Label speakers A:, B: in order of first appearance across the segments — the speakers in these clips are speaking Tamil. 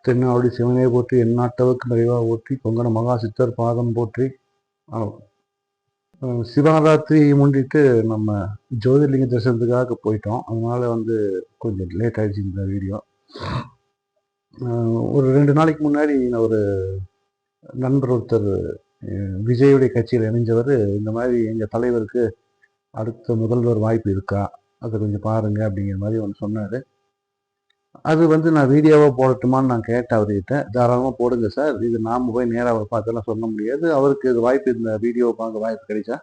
A: தென்னாவடி சிவனே போற்றி, எந்நாட்டவர்க்கு நிறைவா போற்றி, கொங்கண மகா சித்தர் பாதம் போற்றி. சிவராத்திரி முன்னிட்டு நம்ம ஜோதிர்லிங்க தரிசனத்துக்காக போயிட்டோம். அதனால கொஞ்சம் லேட் ஆயிடுச்சு இந்த வீடியோ. ஒரு 2 நாளைக்கு முன்னாடி ஒரு நண்பர் ஒருத்தர் விஜயுடைய கட்சியில் இணைஞ்சவர், இந்த மாதிரி எங்கள் தலைவருக்கு அடுத்த முதல்வர் வாய்ப்பு இருக்கா, அதை கொஞ்சம் பாருங்க அப்படிங்கிற மாதிரி ஒன்று சொன்னார். அது நான் வீடியோவாக போடட்டுமான்னு நான் கேட்டேன் அவர்கிட்ட. தாராளமாக போடுங்க சார், இது நாம் போய் நேராக அவரை பார்த்தெல்லாம் சொல்ல முடியாது, அவருக்கு இது வாய்ப்பு, இந்த வீடியோவை பார்க்க வாய்ப்பு கிடைச்சா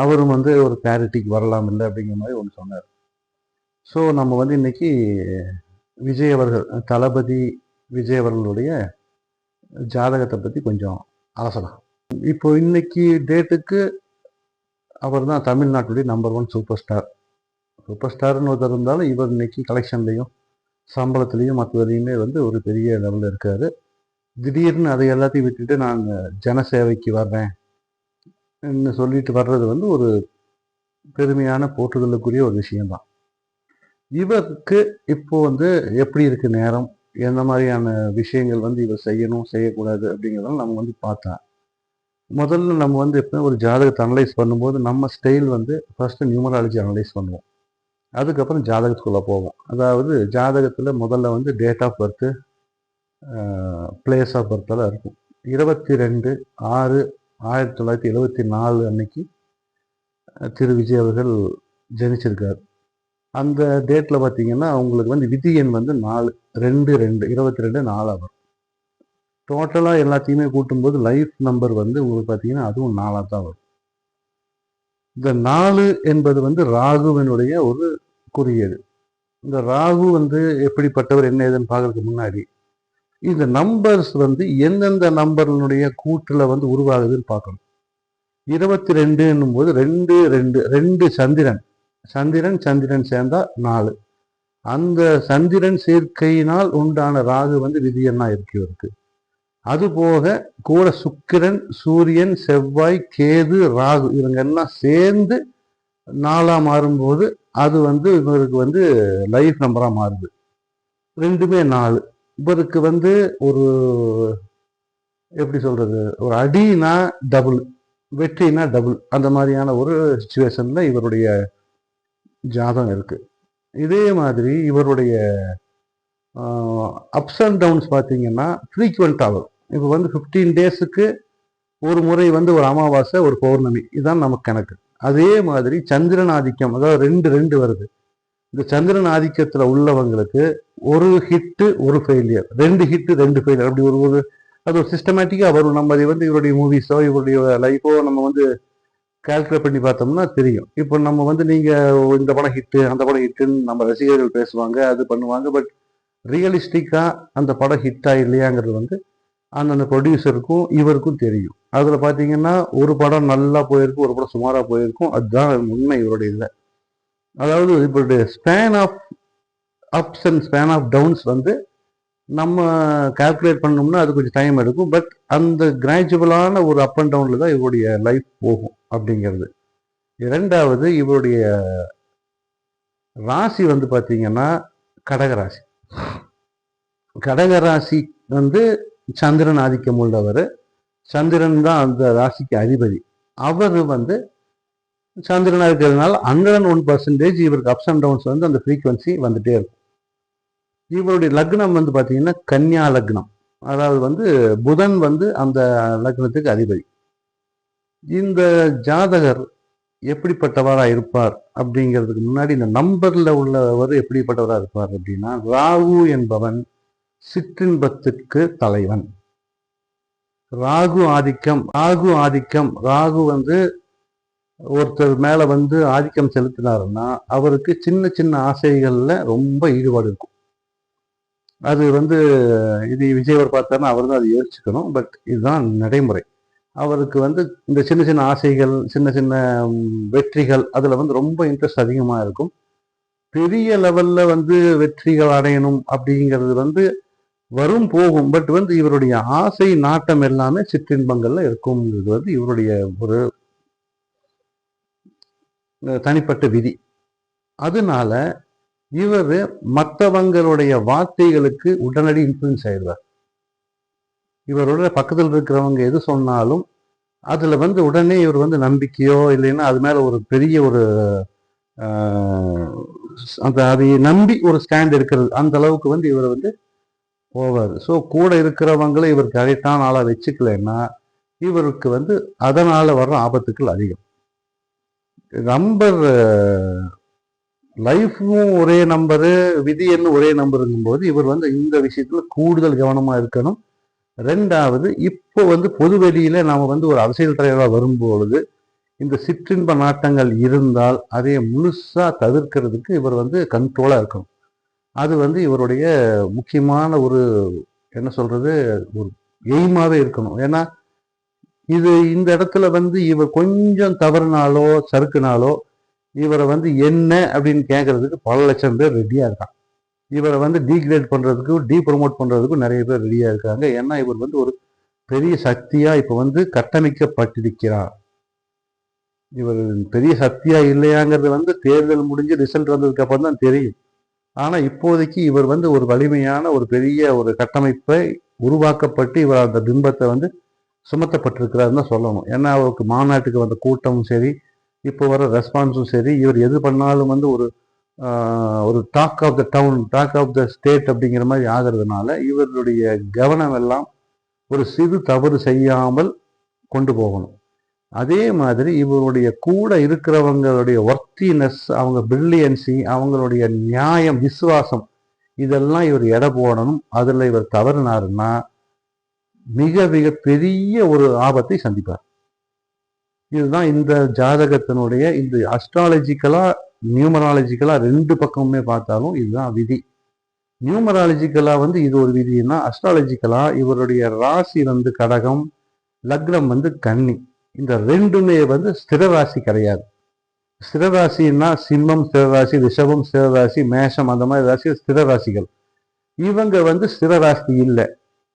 A: அவரும் ஒரு கிளாரிட்டிக்கு வரலாம் இல்லை அப்படிங்கிற மாதிரி ஒன்று சொன்னார். ஸோ நம்ம இன்னைக்கு விஜய் அவர்கள், தளபதி விஜய் அவர்களுடைய ஜாதகத்தை பற்றி கொஞ்சம் அலசலாம். இப்போ இன்னைக்கு டேட்டுக்கு அவர் தான் தமிழ்நாட்டுடைய நம்பர் 1 சூப்பர் ஸ்டார். சூப்பர் ஸ்டார்னு ஒருத்தர் இருந்தாலும் இவர் இன்னைக்கு கலெக்ஷன்லையும் சம்பளத்துலேயும் மற்றதுலையுமே ஒரு பெரிய லெவலில் இருக்காரு. திடீர்னு அதை எல்லாத்தையும் விட்டுட்டு நான் ஜனசேவைக்கு வர்றேன் சொல்லிட்டு வர்றது ஒரு பெருமையான போற்றுதலுக்குரிய ஒரு விஷயம்தான். இவருக்கு இப்போ எப்படி இருக்கு நேரம், எந்த மாதிரியான விஷயங்கள் இவர் செய்யணும் செய்யக்கூடாது அப்படிங்கிறதெல்லாம் நம்ம பார்த்தா, முதல்ல நம்ம எப்போ ஒரு ஜாதகத்தை அனலைஸ் பண்ணும்போது நம்ம ஸ்டைல் ஃபர்ஸ்ட் நியூமராலஜி அனலைஸ் பண்ணுவோம், அதுக்கப்புறம் ஜாதகத்துக்குள்ளே போவோம். அதாவது ஜாதகத்தில் முதல்ல date of birth, place of பர்த்தெல்லாம் இருக்கும். 22/6/1974 அன்னைக்கு திரு விஜய் அவர்கள் ஜனிச்சிருக்கார். அந்த டேட்டில் பார்த்தீங்கன்னா அவங்களுக்கு விதி எண் 4, 2 22 வரும். டோட்டலாக எல்லாத்தையுமே கூட்டும்போது லைஃப் நம்பர் உங்களுக்கு பார்த்தீங்கன்னா அதுவும் 4 தான் வரும். இந்த 4 என்பது ராகுவினுடைய ஒரு குறியீடு. இந்த ராகு எப்படிப்பட்டவர் என்ன ஏதுன்னு பார்க்கறதுக்கு முன்னாடி இந்த நம்பர்ஸ் எந்தெந்த நம்பர்னுடைய கூட்டுல உருவாகுதுன்னு பார்க்கணும். 22 என்னும் போது 2 2 2 சந்திரன் சேர்ந்தா 4. அந்த சந்திரன் சேர்க்கையினால் உண்டான ராகு விதி எண்ணா இருக்கு. அது போக கூட சுக்கிரன், சூரியன், செவ்வாய், கேது, ராகு இவங்க எல்லாம் சேர்ந்து 4ஆ மாறும்போது அது இவருக்கு லைஃப் நம்பரா மாறுது. ரெண்டுமே 4. இவருக்கு ஒரு எப்படி சொல்றது, ஒரு அடினா டபுள், வெற்றினா டபுள், அந்த மாதிரியான ஒரு சிச்சுவேஷன்ல இவருடைய ஜாதகம் இருக்கு. இதே மாதிரி இவருடைய அப்ஸ் அண்ட் டவுன்ஸ் பார்த்தீங்கன்னா ஃப்ரீக்வெண்ட் ஆகும். இப்போ 15 டேஸுக்கு ஒரு முறை ஒரு அமாவாசை, ஒரு பௌர்ணமி, இதுதான் நமக்கு கணக்கு. அதே மாதிரி சந்திரன் ஆதிக்கம், அதாவது 2 2 வருது. இந்த சந்திரன் ஆதிக்கத்தில் உள்ளவங்களுக்கு ஒரு ஹிட்டு ஒரு ஃபெயிலியர், 2 ஹிட்டு 2 ஃபெயிலியர், அப்படி ஒரு அது ஒரு சிஸ்டமேட்டிக்காக வரும். நம்ம அதை இவருடைய மூவிஸோ இவருடைய லைஃபோ நம்ம கால்குலேட் பண்ணி பார்த்தோம்னா தெரியும். இப்போ நம்ம நீங்கள் இந்த படம் ஹிட்டு அந்த படம் ஹிட்டுன்னு நம்ம ரசிகர்கள் பேசுவாங்க, அது பண்ணுவாங்க. பட் ரியலிஸ்டிக்காக அந்த படம் ஹிட்டா இல்லையாங்கிறது அந்தந்த ப்ரொடியூசருக்கும் இவருக்கும் தெரியும். அதில் பார்த்தீங்கன்னா ஒரு படம் நல்லா போயிருக்கும், ஒரு படம் சுமாராக போயிருக்கும். அதுதான் உண்மை இவருடைய இதில். அதாவது இப்போ span of ups and span of downs நம்ம கால்குலேட் பண்ணோம்னா அது கொஞ்சம் டைம் எடுக்கும். பட் அந்த கிராஜுவலான ஒரு அப் அண்ட் டவுன்ல தான் இவருடைய லைஃப் போகும் அப்படிங்கிறது. இரண்டாவது, இவருடைய ராசி பார்த்தீங்கன்னா கடகராசி. கடகராசி சந்திரன் ஆதிக்கம் உள்ளவர். சந்திரன் தான் அந்த ராசிக்கு அதிபதி. அவர் சந்திரனா இருக்கிறதுனால 101% இவருக்கு அப்ஸ் அண்ட் டவுன்ஸ் அந்த ஃப்ரீக்வன்சி வந்துட்டே இருக்கும். இவருடைய லக்னம் பார்த்தீங்கன்னா கன்னியா லக்னம். அதாவது புதன் அந்த லக்னத்துக்கு அதிபதி. இந்த ஜாதகர் எப்படிப்பட்டவரா இருப்பார் அப்படிங்கிறதுக்கு முன்னாடி இந்த நம்பர்ல உள்ளவர் எப்படிப்பட்டவரா இருப்பார் அப்படின்னா, ராகு என்பவன் சிற்றின்பத்துக்கு தலைவன். ராகு ஆதிக்கம் ராகு ஒருத்தர் மேல ஆதிக்கம் செலுத்தினாருன்னா அவருக்கு சின்ன சின்ன ஆசைகள்ல ரொம்ப ஈடுபாடு இருக்கும். அது இது விஜயவர் பார்த்தாருன்னா அவர் தான் அதை யோசிச்சுக்கணும். பட் இதுதான் நடைமுறை. அவருக்கு இந்த சின்ன சின்ன ஆசைகள், சின்ன சின்ன வெற்றிகள், அதுல ரொம்ப இன்ட்ரெஸ்ட் அதிகமா இருக்கும். பெரிய லெவல்ல வெற்றிகள் அடையணும் அப்படிங்கிறது வரும் போகும். பட் இவருடைய ஆசை நாட்டம் எல்லாமே சிற்றின்பங்கள்ல இருக்கும்ங்கிறது இவருடைய ஒரு தனிப்பட்ட விதி. அதனால இவர் மற்றவங்களுடைய வார்த்தைகளுக்கு உடனடி இன்ஃப்ளூயன்ஸ் ஆயிடுவார். இவரோட பக்கத்தில் இருக்கிறவங்க எது சொன்னாலும் அதுல உடனே இவர் நம்பிக்கையோ இல்லைன்னா அது மேல ஒரு பெரிய ஒரு அந்த அதை நம்பி ஒரு ஸ்டாண்ட் எடுக்கிறது, அந்த அளவுக்கு இவர் போவார். ஸோ கூட இருக்கிறவங்களை இவர் கரெக்டான ஆளா வச்சுக்கலன்னா இவருக்கு அதனால வர்ற ஆபத்துக்கள் அதிகம். நம்பர் லைஃபும் ஒரே நம்பரு, விதி என்ன ஒரே நம்பருங்கும் போது இவர் இந்த விஷயத்துல கூடுதல் கவனமா இருக்கணும். ரெண்டாவது, இப்போ பொது வெளியில நாம ஒரு அரசியல் தலைவராக வரும்பொழுது இந்த சிற்றின்ப நாட்டங்கள் இருந்தால் அதை முழுசா தவிர்க்கிறதுக்கு இவர் கண்ட்ரோலா இருக்கணும். அது இவருடைய முக்கியமான ஒரு என்ன சொல்றது ஒரு எய்மாவே இருக்கணும். ஏன்னா இது இந்த இடத்துல இவர் கொஞ்சம் தவறுனாலோ சறுக்குனாலோ இவரை என்ன அப்படின்னு கேட்கறதுக்கு பல லட்சம் பேர் ரெடியா இருக்கான். இவரை டீக்ரேட் பண்றதுக்கும் டீப்ரமோட் பண்றதுக்கும் நிறைய பேர் ரெடியா இருக்காங்க. ஏன்னா இவர் ஒரு பெரிய சக்தியா இப்ப கட்டமைக்கப்பட்டிருக்கிறார். இவர் பெரிய சக்தியா இல்லையாங்கிறது தேர்தல் முடிஞ்சு ரிசல்ட் வந்ததுக்கு அப்புறம் தான் தெரியும். ஆனா இப்போதைக்கு இவர் ஒரு வலிமையான ஒரு பெரிய ஒரு கட்டமைப்பை உருவாக்கப்பட்டு இவர் அந்த பிம்பத்தை சுமத்தப்பட்டிருக்கிறாருன்னு தான் சொல்லணும். ஏன்னா அவருக்கு மாநாட்டுக்கு வந்த கூட்டமும் சரி, இப்போ வர ரெஸ்பான்ஸும் சரி, இவர் எது பண்ணாலும் ஒரு talk of the town, talk of the state அப்படிங்கிற மாதிரி ஆகிறதுனால இவருடைய கவனம் எல்லாம் ஒரு சிறு தவறு செய்யாமல் கொண்டு போகணும். அதே மாதிரி இவருடைய கூட இருக்கிறவங்களுடைய ஒர்த்தினஸ், அவங்க பிரில்லியன்சி, அவங்களுடைய நியாயம், விசுவாசம், இதெல்லாம் இவர் எடை போடணும். அதுல இவர் தவறுனாருன்னா மிக மிக பெரிய ஒரு ஆபத்தை சந்திப்பார். இதுதான் இந்த ஜாதகத்தினுடைய இந்த அஸ்ட்ராலஜிக்கலா நியூமராலஜிக்கலா ரெண்டு பக்கமுமே பார்த்தாலும் இதுதான் விதி. நியூமராலஜிக்கலா இது ஒரு விதினா, அஸ்ட்ராலஜிக்கலா இவருடைய ராசி கடகம், லக்னம் கன்னி. இந்த ரெண்டுமே ஸ்திர ராசி கிடையாது. ஸ்திர ராசின்னா சிம்மம் ஸ்திர ராசி, ரிஷபம் ஸ்திர ராசி, மேஷம் அந்த மாதிரி ராசி ஸ்திர ராசிகள். இவங்க ஸ்திர ராசி இல்லை.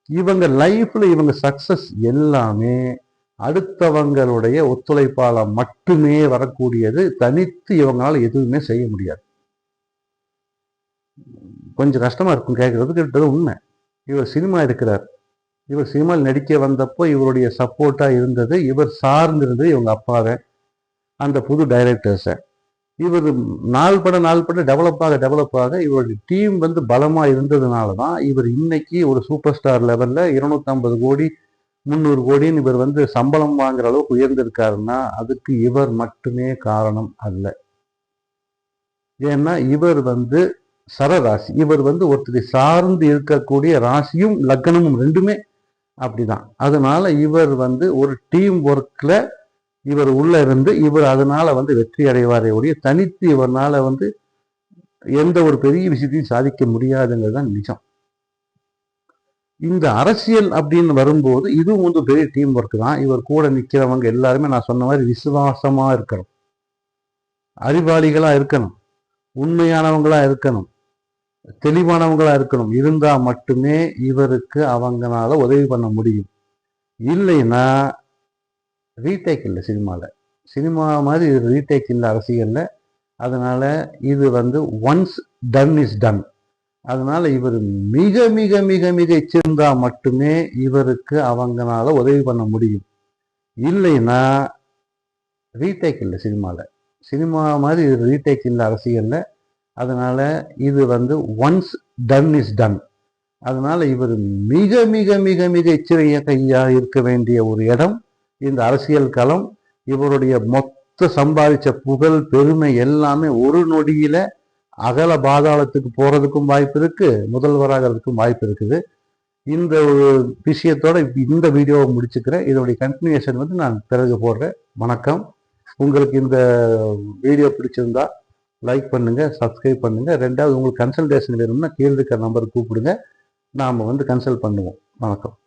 A: இவங்க லைஃப்ல இவங்க சக்சஸ் எல்லாமே அடுத்தவங்களுடைய ஒத்துழைப்பால மட்டுமே வரக்கூடியது. தனித்து இவங்களால எதுவுமே செய்ய முடியாது. கொஞ்சம் கஷ்டமா இருக்கும் கேட்கறது, உண்மை. இவர் சினிமா இருக்கிறார். இவர் சினிமாவில் நடிக்க வந்தப்போ இவருடைய சப்போர்ட்டா இருந்தது, இவர் சார்ந்திருந்தது இவங்க அப்பாவை, அந்த புது டைரக்டர்ஸை. இவர் நாள் பட டெவலப் ஆக இவருடைய டீம் பலமா இருந்ததுனால தான் இவர் இன்னைக்கு ஒரு சூப்பர் ஸ்டார் லெவல்ல 250 கோடி 300 கோடின்னு இவர் சம்பளம் வாங்குற அளவுக்கு உயர்ந்திருக்காருன்னா அதுக்கு இவர் மட்டுமே காரணம் அல்ல. ஏன்னா இவர் சரராசி. இவர் ஒருத்தரை சார்ந்து இருக்கக்கூடிய ராசியும் லக்னமும் ரெண்டுமே அப்படிதான். அதனால இவர் ஒரு டீம் ஒர்க்ல இவர் உள்ள இருந்து இவர் அதனால வெற்றி அடைவாரே ஒழிய தனித்து இவரால எந்த ஒரு பெரிய விஷயத்தையும் சாதிக்க முடியாதுங்கிறது தான் நிஜம். இந்த அரசியல் அப்படின்னு வரும்போது இதுவும் பெரிய டீம் ஒர்க் தான். இவர் கூட நிற்கிறவங்க எல்லாருமே நான் சொன்ன மாதிரி விசுவாசமா இருக்கணும், அறிவாளிகளா இருக்கணும், உண்மையானவங்களா இருக்கணும், தெளிவானவங்களா இருக்கணும். இருந்தா மட்டுமே இவருக்கு அவங்களால உதவி பண்ண முடியும். இல்லைன்னா ரீடேக் இல்லை சினிமாவில். சினிமா மாதிரி ரீடேக் இல்லை அரசியல்ல. அதனால இது ஒன்ஸ் டன் இஸ் டன். அதனால இவர் மிக மிக மிக மிக எச்சிருந்தா மட்டுமே இவருக்கு அவங்களால உதவி பண்ண முடியும். இல்லைன்னா ரீடேக் இல்லை சினிமாவில். சினிமா மாதிரி ரீடேக் இல்லை அரசியல்ல. அதனால இது ஒன்ஸ் டன் இஸ் டன். அதனால இவர் மிக மிக மிக மிக எச்சரிக்கையா கையா இருக்க வேண்டிய ஒரு இடம் இந்த அரசியல் களம். இவருடைய மொத்த சம்பாதிச்ச புகழ் பெருமை எல்லாமே ஒரு நொடியில அகல பாதாளத்துக்கு போறதுக்கும் வாய்ப்பு இருக்கு, முதல்வராகிறதுக்கும் வாய்ப்பு இருக்குது. இந்த ஒரு விஷயத்தோட இந்த வீடியோவை முடிச்சுக்கிறேன். இதோடைய கண்டினியூஷன் நான் பிறகு போடுறேன். வணக்கம். உங்களுக்கு இந்த வீடியோ பிடிச்சிருந்தா லைக் பண்ணுங்க, சப்ஸ்கிரைப் பண்ணுங்க. ரெண்டாவது உங்களுக்கு கன்சல்டேஷன் வேணும்னா கீழே இருக்கிற நம்பருக்கு கூப்பிடுங்க, நாம கன்சல்ட் பண்ணுவோம். வணக்கம்.